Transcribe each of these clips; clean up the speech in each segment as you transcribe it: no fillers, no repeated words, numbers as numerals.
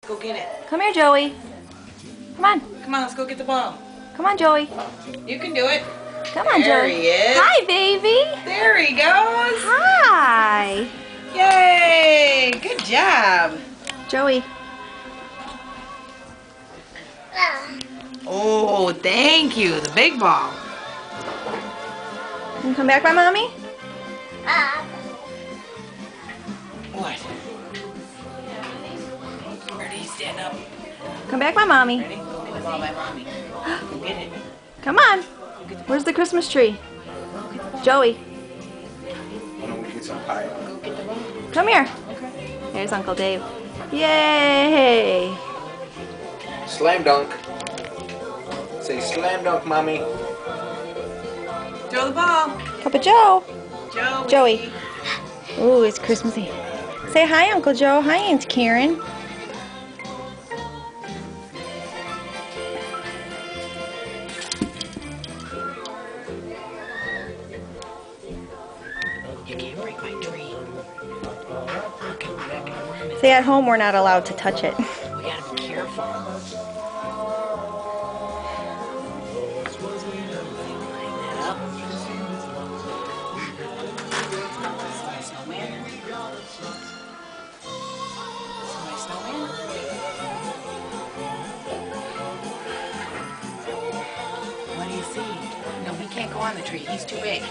Go get it. Come here, Joey. Come on. Come on, let's go get the ball. Come on, Joey. You can do it. Come on, There Joey. he is. Hi, baby. There he goes. Hi. Yay! Good job. Joey. Oh, thank you. The big ball. Can you come back by mommy? What? Ready? Stand up. Come back by mommy. Ready? Go get the ball by mommy. Go get it. Come on. Where's the Christmas tree? Joey. Why don't we get some pie? Go get the ball. Come here. Okay. There's Uncle Dave. Yay. Slam dunk. Say slam dunk, mommy. Throw the ball. Papa Joe. Joey. Ooh, it's Christmassy. Say hi, Uncle Joe. Hi, Aunt Karen. You can't break my tree. Okay, we're back in the room. Say at home we're not allowed to touch it. We gotta be careful. Line that up. Snowman. Snowman. What do you see? No, he can't go on the tree. He's too big.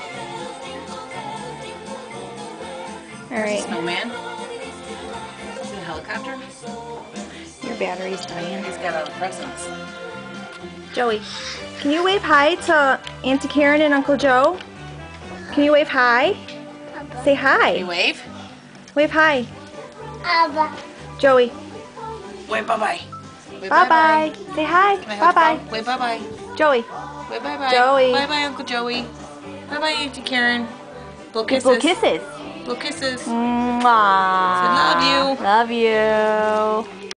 All right. Snowman. Is it a helicopter? Your battery's dying. He's got all the presents. Joey, can you wave hi to Auntie Karen and Uncle Joe? Can you wave hi? Say You hi. wave? Wave hi. Joey. Wave bye-bye. Wave Bye-bye. Say hi. Can I hold Bye-bye. the phone? Wave bye-bye. Joey. Wave bye-bye. Joey. Bye-bye, Uncle Joey. Bye-bye, Auntie Karen. Blow kisses. Little kisses. Blow kisses. Mwah. Say love you. Love you.